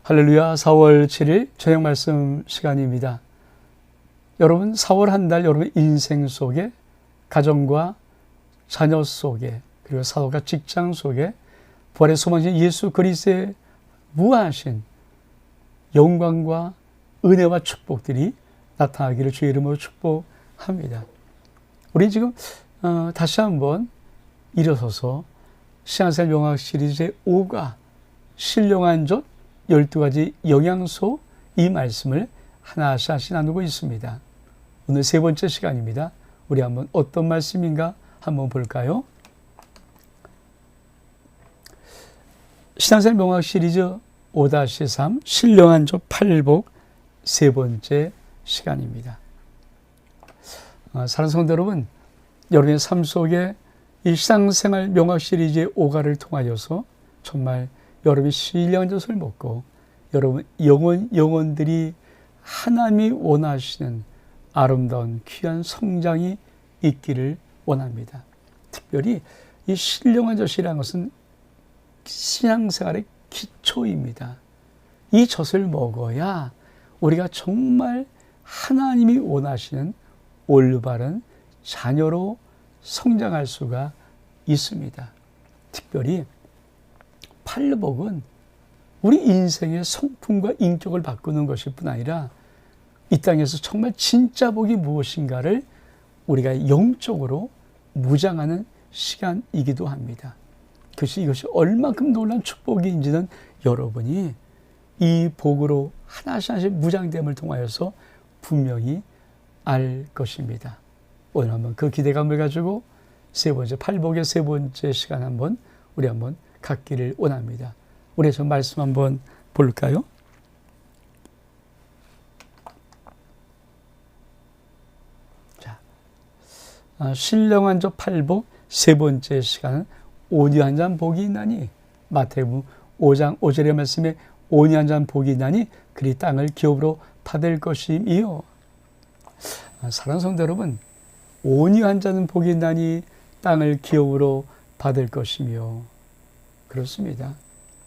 할렐루야. 4월 7일 저녁 말씀 시간입니다. 여러분, 4월 한 달 여러분 인생 속에, 가정과 자녀 속에, 그리고 사업과 직장 속에 부활의 소망이신 예수 그리스도의 무한하신 영광과 은혜와 축복들이 나타나기를 주의 이름으로 축복합니다. 우리 지금 다시 한번 일어서서 신앙생활 명학 시리즈 제5가 신령한 것 12가지 영양소, 이 말씀을 하나씩 나누고 있습니다. 오늘 세 번째 시간입니다. 우리 한번 어떤 말씀인가 한번 볼까요? 신앙생활 명학 시리즈 5-3 신령한 조 8복 세 번째 시간입니다. 사랑하는 성도 여러분, 여러분의 삶 속에 이 신앙생활 명학 시리즈의 5가를 통하여서 정말 여러분이 신령한 젖을 먹고 여러분 영혼들이 하나님이 원하시는 아름다운 귀한 성장이 있기를 원합니다. 특별히 이 신령한 젖이라는 것은 신앙생활의 기초입니다. 이 젖을 먹어야 우리가 정말 하나님이 원하시는 올바른 자녀로 성장할 수가 있습니다. 특별히 팔복은 우리 인생의 성품과 인격을 바꾸는 것일 뿐 아니라 이 땅에서 정말 진짜 복이 무엇인가를 우리가 영적으로 무장하는 시간이기도 합니다. 이것이 얼마큼 놀라운 축복인지는 여러분이 이 복으로 하나씩 무장됨을 통하여서 분명히 알 것입니다. 오늘 한번 그 기대감을 가지고 세 번째, 팔복의 세 번째 시간 우리 한번 갖기를 원합니다. 우리 저 말씀 한번 볼까요? 자, 신령한 조 8복 세 번째 시간은 오니 한 잔 복이 있나니, 마태복음 5장 5절의 말씀에 오니 한 잔 복이 있나니 그리 땅을 기업으로 받을 것이요. 사랑하는 성도 여러분, 오니 한 잔은 복이 있나니 땅을 기업으로 받을 것이며, 그렇습니다.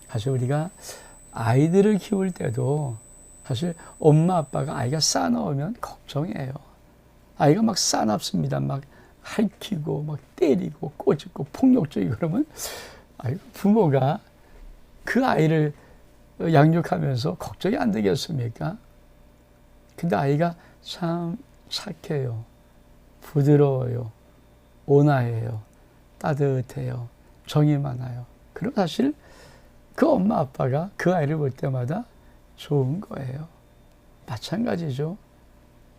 사실 우리가 아이들을 키울 때도 사실 엄마 아빠가 아이가 싸나우면 걱정해요. 아이가 막 싸납습니다. 막 핥히고 막 때리고 꼬집고 폭력적이고 그러면 부모가 그 아이를 양육하면서 걱정이 안 되겠습니까? 근데 아이가 참 착해요. 부드러워요. 온화해요. 따뜻해요. 정이 많아요. 그럼 사실 그 엄마 아빠가 그 아이를 볼 때마다 좋은 거예요. 마찬가지죠.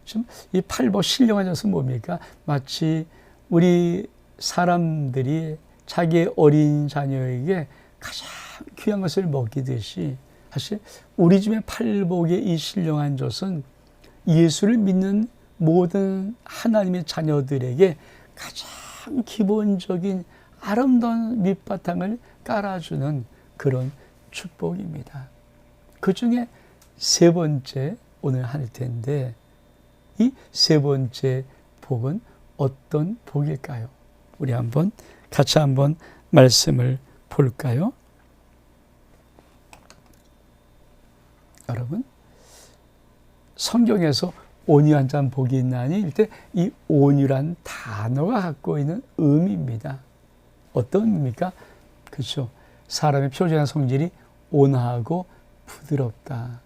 지금 이 팔복 신령한 젖은 뭡니까? 마치 우리 사람들이 자기의 어린 자녀에게 가장 귀한 것을 먹이듯이, 사실 우리 집의 팔복의 이 신령한 젖은 예수를 믿는 모든 하나님의 자녀들에게 가장 기본적인 아름다운 밑바탕을 깔아주는 그런 축복입니다. 그 중에 세 번째 오늘 할 텐데, 이 세 번째 복은 어떤 복일까요? 우리 같이 한번 말씀을 볼까요? 여러분, 성경에서 오니 한 잔 복이 있나니 일 때 이 오니란 단어가 갖고 있는 의미입니다. 어떤 의미입니까? 그렇죠. 사람의 표준한 성질이 온화하고 부드럽다.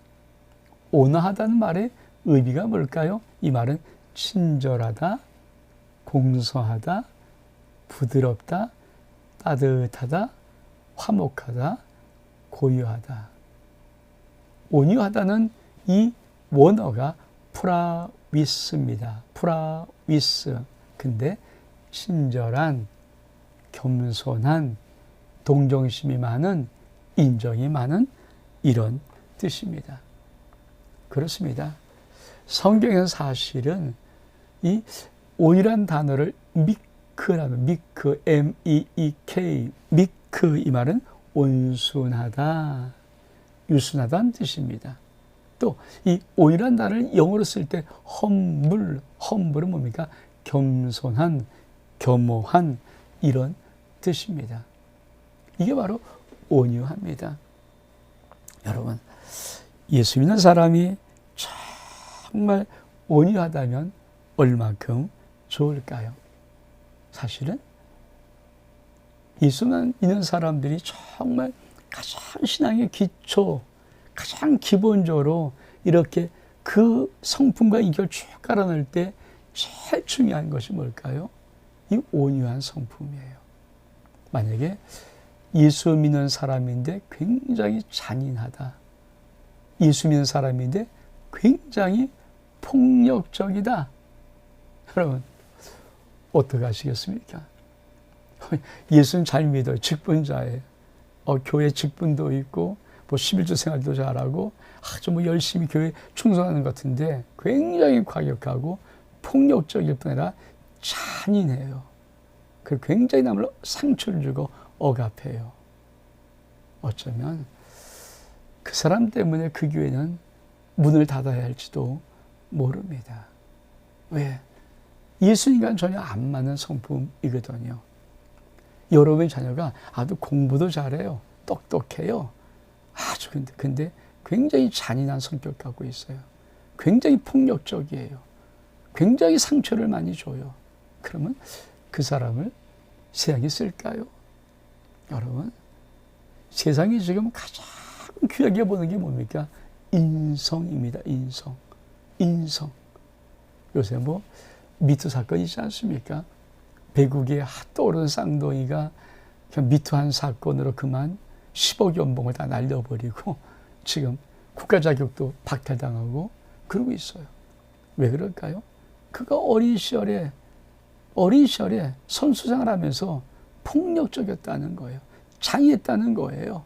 온화하다는 말의 의미가 뭘까요? 이 말은 친절하다, 공손하다, 부드럽다, 따뜻하다, 화목하다, 고요하다. 온유하다는 이 원어가 프라위스입니다. 프라위스. 근데 친절한, 겸손한, 동정심이 많은, 인정이 많은 이런 뜻입니다. 그렇습니다. 성경에는 사실은 이 온이란 단어를 미크, M-E-E-K, 미크, 이 말은 온순하다, 유순하다는 뜻입니다. 또 이 온이란 단어를 영어로 쓸 때 험불은 뭡니까? 겸손한, 겸허한 이런 뜻입니다. 이게 바로 온유합니다. 여러분, 예수 믿는 사람이 정말 온유하다면 얼만큼 좋을까요? 사실은 예수만 믿는 사람들이 정말 가장 신앙의 기초, 가장 기본적으로 이렇게 그 성품과 인격을 쭉 깔아놓을 때 제일 중요한 것이 뭘까요? 이 온유한 성품이에요. 만약에 예수 믿는 사람인데 굉장히 잔인하다. 예수 믿는 사람인데 굉장히 폭력적이다. 여러분 어떻게 하시겠습니까? 예수는 잘 믿어요. 직분자예요. 교회 직분도 있고 뭐 11조 생활도 잘하고 아주 뭐 열심히 교회 충성하는 것 같은데 굉장히 과격하고 폭력적일 뿐 아니라 잔인해요. 그리고 굉장히 남을 상처를 주고 억압해요. 어쩌면 그 사람 때문에 그 교회는 문을 닫아야 할지도 모릅니다. 왜? 예수님과는 전혀 안 맞는 성품이거든요. 여러분의 자녀가 아주 공부도 잘해요. 똑똑해요. 아주 근데 굉장히 잔인한 성격 갖고 있어요. 굉장히 폭력적이에요. 굉장히 상처를 많이 줘요. 그러면 그 사람을 세상에 쓸까요? 여러분, 세상이 지금 가장 귀하게 보는 게 뭡니까? 인성입니다. 인성. 요새 뭐 미투 사건 있지 않습니까? 배국에 떠오르는 쌍둥이가 그냥 미투한 사건으로 그만 10억 연봉을 다 날려버리고 지금 국가 자격도 박탈당하고 그러고 있어요. 왜 그럴까요? 그가 어린 시절에 선수생활 하면서 폭력적이었다는 거예요. 잔인했다는 거예요.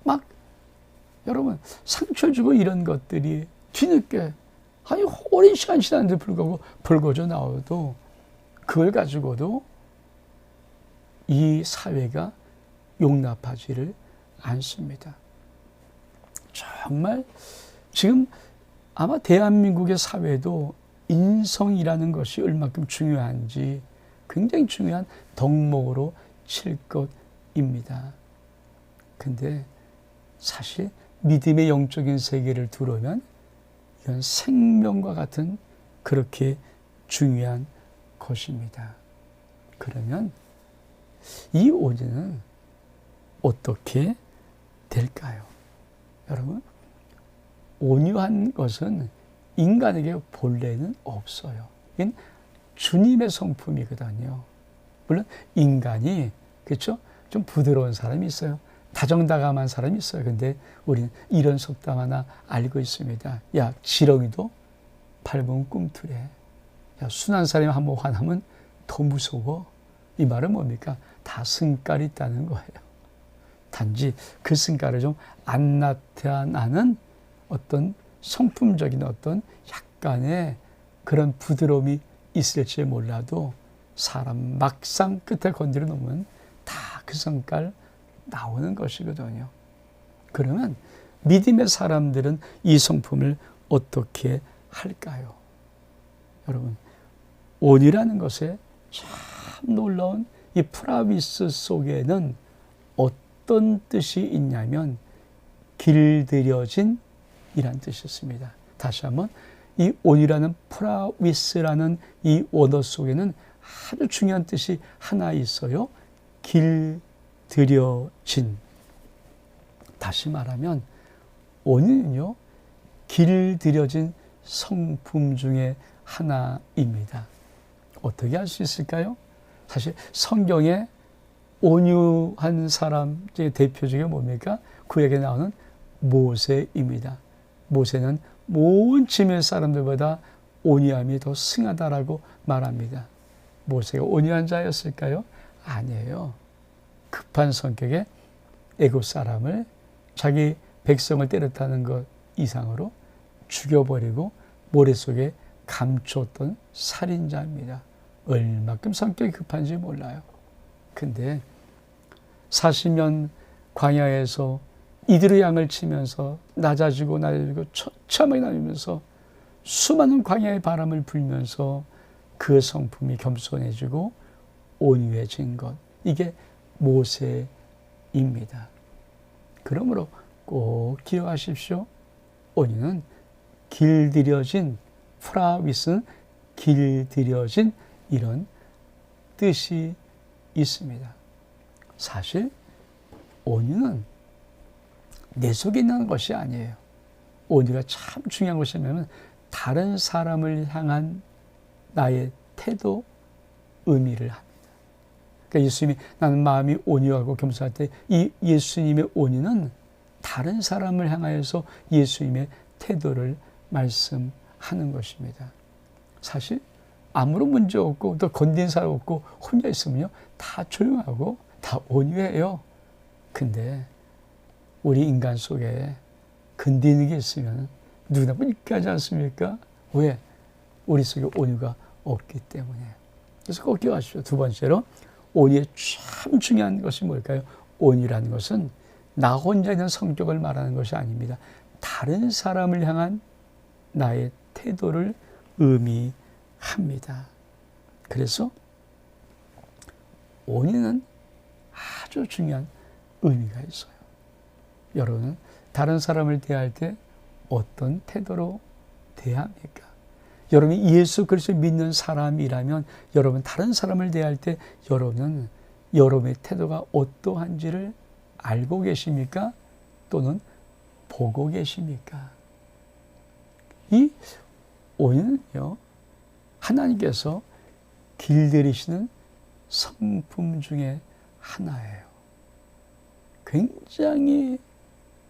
막 여러분 상처 주고 이런 것들이 뒤늦게 오랜 시간 지났는데 불구하고 벌거져 나와도 그걸 가지고도 이 사회가 용납하지를 않습니다. 정말 지금 아마 대한민국의 사회도 인성이라는 것이 얼마큼 중요한지 굉장히 중요한 덕목으로 칠 것입니다. 근데 사실 믿음의 영적인 세계를 들어오면 이건 생명과 같은 그렇게 중요한 것입니다. 그러면 이 온유는 어떻게 될까요? 여러분, 온유한 것은 인간에게 본래는 없어요. 이건 주님의 성품이거든요. 물론 인간이 그렇죠? 좀 부드러운 사람이 있어요. 다정다감한 사람이 있어요. 근데 우리는 이런 속담 하나 알고 있습니다. 야, 지렁이도 밟으면 꿈틀해. 야, 순한 사람이 한번 화나면 더 무서워. 이 말은 뭡니까? 다 승깔이 있다는 거예요. 단지 그 승깔을 좀 안 나타나는 어떤 성품적인 어떤 약간의 그런 부드러움이 있을지 몰라도 사람 막상 끝에 건드려 놓으면 다 그 성깔 나오는 것이거든요. 그러면 믿음의 사람들은 이 성품을 어떻게 할까요? 여러분, 온이라는 것에 참 놀라운 이 프라비스 속에는 어떤 뜻이 있냐면 길들여진 이란 뜻이었습니다. 다시 한번 이 온이라는 프라위스라는 이 원어 속에는 아주 중요한 뜻이 하나 있어요. 길들여진. 다시 말하면 온은요 길들여진 성품 중에 하나입니다. 어떻게 할 수 있을까요? 사실 성경에 온유한 사람 중에 대표적인 뭡니까? 구약에 나오는 모세입니다. 모세는 모든 지면 사람들보다 온유함이 더 승하다라고 말합니다. 모세가 온유한 자였을까요? 아니에요. 급한 성격의 애굽 사람을 자기 백성을 때렸다는 것 이상으로 죽여버리고 모래 속에 감췄던 살인자입니다. 얼마큼 성격이 급한지 몰라요. 근데 40년 광야에서 이들의 양을 치면서 낮아지고 처참하게 나누면서 수많은 광야의 바람을 불면서 그 성품이 겸손해지고 온유해진 것, 이게 모세입니다. 그러므로 꼭 기억하십시오. 온유는 길들여진, 프라위스는 길들여진 이런 뜻이 있습니다. 사실 온유는 내 속에 있는 것이 아니에요. 온유가 참 중요한 것이 뭐냐면 다른 사람을 향한 나의 태도, 의미를 합니다. 그러니까 예수님이 나는 마음이 온유하고 겸손할 때 이 예수님의 온유는 다른 사람을 향하여서 예수님의 태도를 말씀하는 것입니다. 사실 아무런 문제 없고 또 건드린 사람 없고 혼자 있으면요 다 조용하고 다 온유해요. 근데 우리 인간 속에 건드리는 게 있으면 누구나 보니까 하지 않습니까? 왜? 우리 속에 온유가 없기 때문에. 그래서 꼭 기억하십시오. 두 번째로 온유의 참 중요한 것이 뭘까요? 온유라는 것은 나 혼자 있는 성격을 말하는 것이 아닙니다. 다른 사람을 향한 나의 태도를 의미합니다. 그래서 온유는 아주 중요한 의미가 있어요. 여러분은 다른 사람을 대할 때 어떤 태도로 대합니까? 여러분이 예수 그리스도를 믿는 사람이라면 여러분 다른 사람을 대할 때 여러분은 여러분의 태도가 어떠한지를 알고 계십니까? 또는 보고 계십니까? 이 온유는요, 하나님께서 길들이시는 성품 중에 하나예요. 굉장히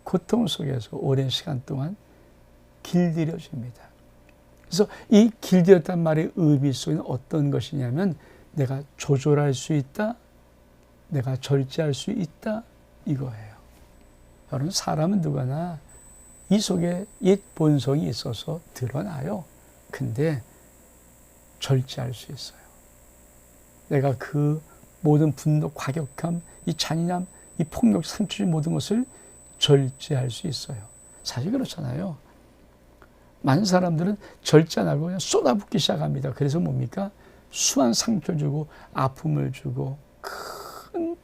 고통 속에서 오랜 시간 동안 길들여집니다. 그래서 이 길들였단 말의 의미 속에는 어떤 것이냐면 내가 조절할 수 있다, 내가 절제할 수 있다, 이거예요. 여러분 사람은 누구나 이 속에 옛 본성이 있어서 드러나요. 근데 절제할 수 있어요. 내가 그 모든 분노, 과격함, 이 잔인함, 이 폭력, 상처의 모든 것을 절제할 수 있어요. 사실 그렇잖아요. 많은 사람들은 절제 안 하고 그냥 쏟아붓기 시작합니다. 그래서 뭡니까? 수한 상처 주고 아픔을 주고 큰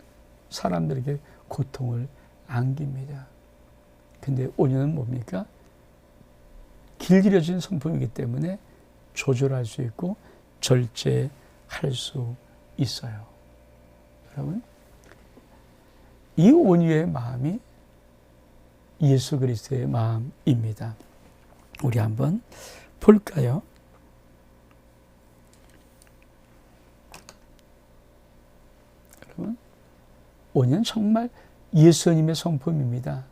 사람들에게 고통을 안깁니다. 근데 온유는 뭡니까? 길들여진 성품이기 때문에 조절할 수 있고 절제할 수 있어요. 여러분, 이 온유의 마음이 예수 그리스도의 마음입니다. 우리 한번 볼까요? 여러분, 온유는 정말 예수님의 성품입니다.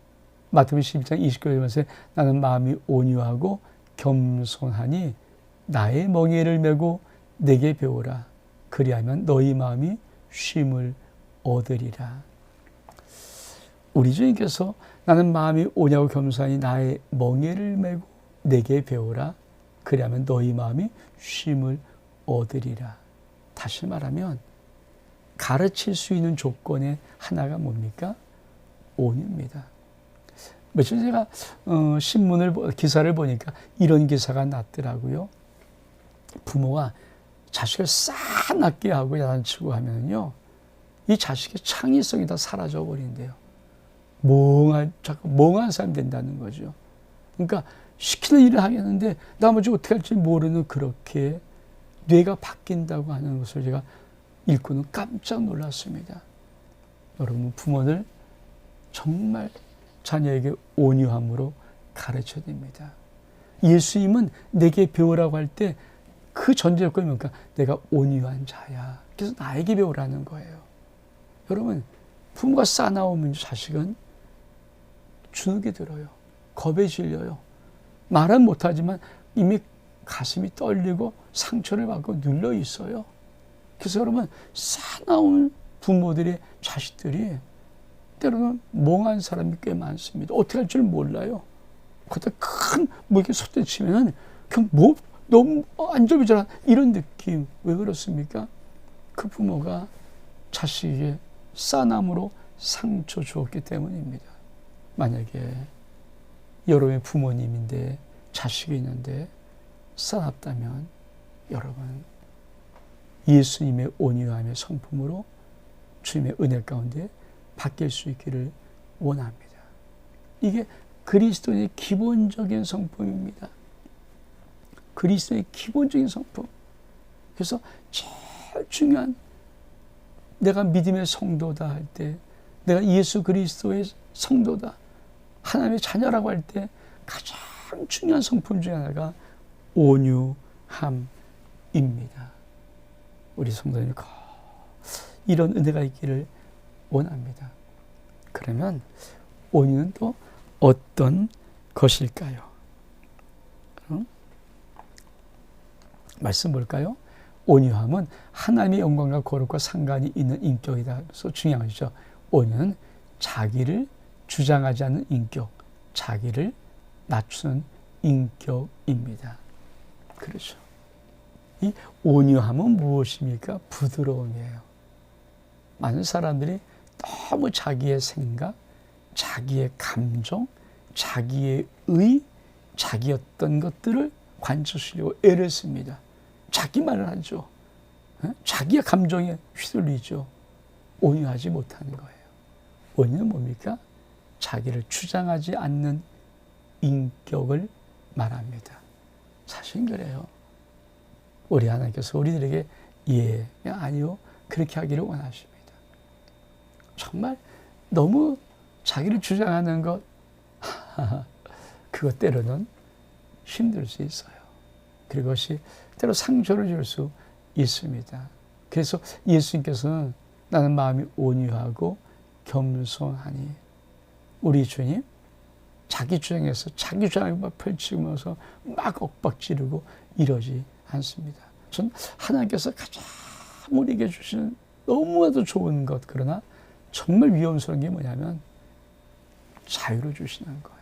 마태복음 12장 29절에 보면서 나는 마음이 온유하고 겸손하니 나의 멍에를 메고 내게 배우라. 그리하면 너희 마음이 쉼을 얻으리라. 우리 주님께서 나는 마음이 온유하고 겸손하니 나의 멍에를 메고 내게 배우라. 그리하면 너희 마음이 쉼을 얻으리라. 다시 말하면 가르칠 수 있는 조건의 하나가 뭡니까? 온유입니다. 며칠 제가 기사를 보니까 이런 기사가 났더라고요. 부모가 자식을 싸납게 하고 야단치고 하면요, 이 자식의 창의성이 다 사라져 버린대요. 자꾸 멍한 사람이 된다는 거죠. 그러니까 시키는 일을 하겠는데 나머지 어떻게 할지 모르는 그렇게 뇌가 바뀐다고 하는 것을 제가 읽고는 깜짝 놀랐습니다. 여러분, 부모들 정말 자녀에게 온유함으로 가르쳐야 됩니다. 예수님은 내게 배우라고 할 때 그 전제 조건이 뭡니까? 내가 온유한 자야. 그래서 나에게 배우라는 거예요. 여러분, 부모가 싸나오면 자식은 주눅이 들어요. 겁에 질려요. 말은 못하지만 이미 가슴이 떨리고 상처를 받고 눌러 있어요. 그래서 여러분, 싸나운 부모들의 자식들이 때로는 멍한 사람이 꽤 많습니다. 어떻게 할 줄 몰라요. 그때 큰 이렇게 솟대치면은 그냥 너무 안절부절한 이런 느낌. 왜 그렇습니까? 그 부모가 자식에게 싸남으로 상처 주었기 때문입니다. 만약에 여러분의 부모님인데 자식이 있는데 싸납다면 여러분 예수님의 온유함의 성품으로 주님의 은혜 가운데 바뀔 수 있기를 원합니다. 이게 그리스도인의 기본적인 성품입니다. 그리스도의 기본적인 성품. 그래서 제일 중요한, 내가 믿음의 성도다 할 때, 내가 예수 그리스도의 성도다, 하나님의 자녀라고 할 때 가장 중요한 성품 중에 하나가 온유함입니다. 우리 성도님 이런 은혜가 있기를 원합니다. 그러면 온유는 또 어떤 것일까요? 말씀 볼까요? 온유함은 하나님의 영광과 거룩과 상관이 있는 인격이다. 그래서 중요한 것이죠. 온유는 자기를 주장하지 않는 인격, 자기를 낮추는 인격입니다. 그렇죠. 이 온유함은 무엇입니까? 부드러움이에요. 많은 사람들이 너무 자기의 생각, 자기의 감정, 자기의 의, 자기 어떤 것들을 관철시키려고 애를 씁니다. 자기 말을 하죠. 자기의 감정에 휘둘리죠. 온유하지 못하는 거예요. 온유는 뭡니까? 자기를 주장하지 않는 인격을 말합니다. 사실 그래요. 우리 하나님께서 우리들에게 아니요, 그렇게 하기를 원하십니다. 정말 너무 자기를 주장하는 것, 그것 때로는 힘들 수 있어요. 그것이 때로 상처를 줄 수 있습니다. 그래서 예수님께서는 나는 마음이 온유하고 겸손하니, 우리 주님 자기 주장에서 자기 주장을 막 펼치면서 막 엇박지르고 이러지 않습니다. 전 하나님께서 가장 우리에게 주시는 너무나도 좋은 것, 그러나 정말 위험스러운 게 뭐냐면 자유를 주시는 거예요.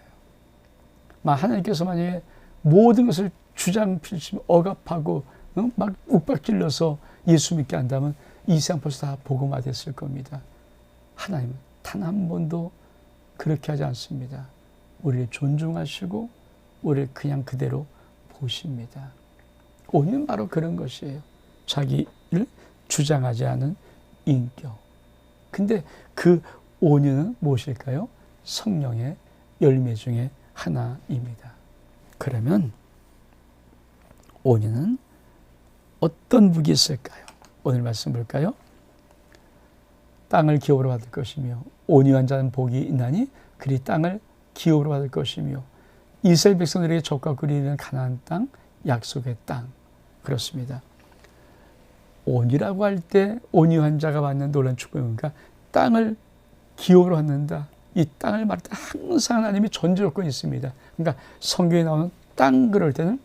하나님께서 만약에 모든 것을 주장 펼치며 억압하고 막 욱박질러서 예수 믿게 한다면 이 세상 벌써 다 복음화됐을 겁니다. 하나님은 단 한 번도 그렇게 하지 않습니다. 우리를 존중하시고 우리를 그냥 그대로 보십니다. 온유는 바로 그런 것이에요. 자기를 주장하지 않은 인격. 근데 그 온유는 무엇일까요? 성령의 열매 중에 하나입니다. 그러면 온유는 어떤 복이 있을까요? 오늘 말씀 볼까요? 땅을 기업으로 받을 것이며 온유한 자는 복이 있나니 그리 땅을 기업으로 받을 것이며 이스라엘 백성들에게 젖과 꿀이 흐르는 가나안 땅, 약속의 땅. 그렇습니다. 온유라고 할 때 온유한 자가 받는 놀라운 축복입니까? 땅을 기업으로 받는다. 이 땅을 말할 때 항상 하나님이 전제 조건이 있습니다. 그러니까 성경에 나오는 땅, 그럴 때는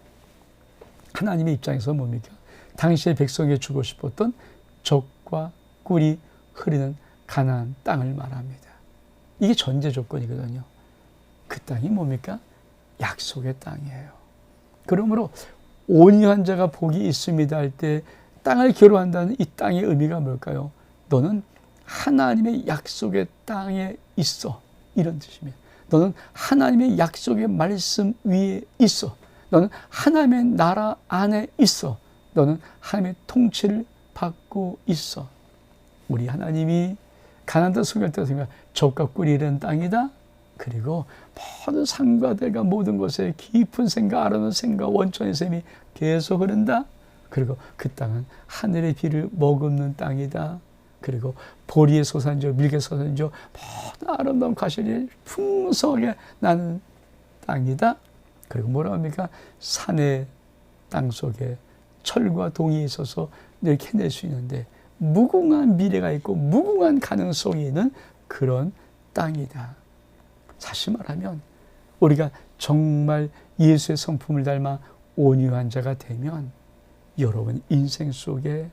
하나님의 입장에서 뭡니까? 당시의 백성에게 주고 싶었던 젖과 꿀이 흐르는 가나안 땅을 말합니다. 이게 전제 조건이거든요. 그 땅이 뭡니까? 약속의 땅이에요. 그러므로 온유한 자가 복이 있습니다 할 때 땅을 기업한다는 이 땅의 의미가 뭘까요? 너는 하나님의 약속의 땅에 있어, 이런 뜻입니다. 너는 하나님의 약속의 말씀 위에 있어. 너는 하나님의 나라 안에 있어. 너는 하나님의 통치를 받고 있어. 우리 하나님이 가나안 땅 소개할 때 젖과 꿀이 흐르는 땅이다. 그리고 모든 산과 들과 모든 곳에 깊은 샘과 아름다운 샘과 원천의 샘이 계속 흐른다. 그리고 그 땅은 하늘의 비를 머금는 땅이다. 그리고 보리의 소산지요 밀의 소산지요 모든 아름다운 과실이 풍성하게 나는 땅이다. 그리고 뭐라 합니까? 산의 땅 속에 철과 동이 있어서 늘 캐낼 수 있는데 무궁한 미래가 있고 무궁한 가능성이 있는 그런 땅이다. 사실 말하면 우리가 정말 예수의 성품을 닮아 온유한 자가 되면 여러분 인생 속에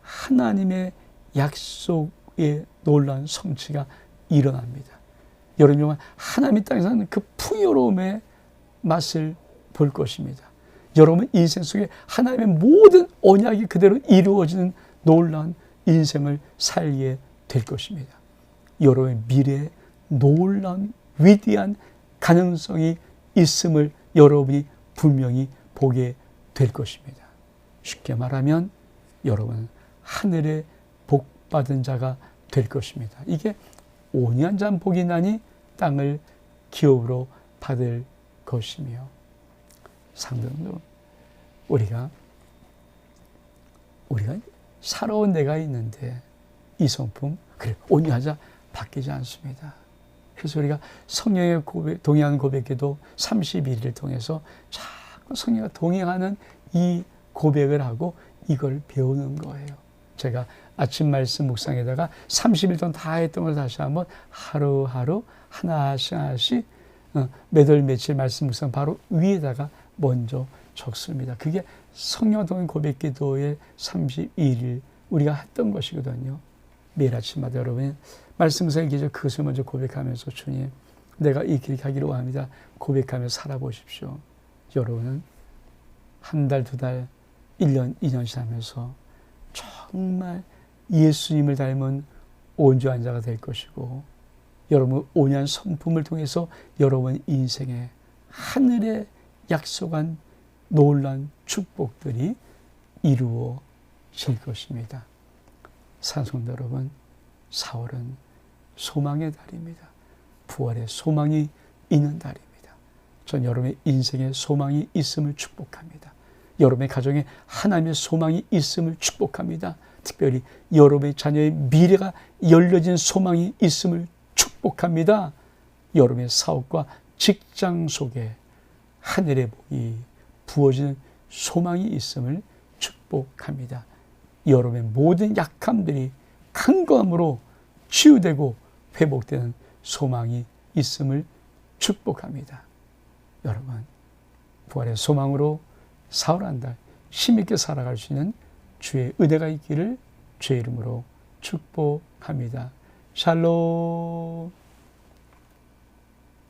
하나님의 약속의 놀라운 성취가 일어납니다. 여러분 정말 하나님의 땅에서는 그 풍요로움의 맛을 볼 것입니다. 여러분 인생 속에 하나님의 모든 언약이 그대로 이루어지는 놀라운 인생을 살게 될 것입니다. 여러분의 미래에 놀라운 위대한 가능성이 있음을 여러분이 분명히 보게 될 것입니다. 쉽게 말하면 여러분은 하늘의 복받은 자가 될 것입니다. 이게 온유한 자는 복이 나니 땅을 기업으로 받을 것이며, 상대적으로 우리가 살아온 내가 있는데 이 성품, 그래, 온유하자, 바뀌지 않습니다. 그래서 우리가 성령의 동행하는 고백기도 31일을 통해서 자꾸 성령과 동행하는 이 고백을 하고 이걸 배우는 거예요. 제가 아침 말씀 묵상에다가 30일 동안 다 했던 걸 다시 한번 하루하루 하나씩 몇 월 며칠 말씀 묵상 바로 위에다가 먼저 적습니다. 그게 성령 동행 고백기도의 31일 우리가 했던 것이거든요. 매일 아침마다 여러분 말씀 묵상의 계절 그것을 먼저 고백하면서 주님, 내가 이 길 가기로 합니다. 고백하면서 살아보십시오. 여러분은 한 달, 두 달, 1년, 2년 지나면서 정말 예수님을 닮은 온전한 자가 될 것이고, 여러분 온유한 성품을 통해서 여러분 인생에 하늘에 약속한 놀라운 축복들이 이루어질 것입니다. 사랑하는 여러분, 4월은 소망의 달입니다. 부활의 소망이 있는 달입니다. 전 여러분의 인생에 소망이 있음을 축복합니다. 여러분의 가정에 하나님의 소망이 있음을 축복합니다. 특별히 여러분의 자녀의 미래가 열려진 소망이 있음을 축복합니다. 여러분의 사업과 직장 속에 하늘의 복이 부어지는 소망이 있음을 축복합니다. 여러분의 모든 약함들이 강건함으로 치유되고 회복되는 소망이 있음을 축복합니다. 여러분, 부활의 소망으로 4월 한 달 힘있게 살아갈 수 있는 주의 은혜가 있기를 주의 이름으로 축복합니다. 샬롬.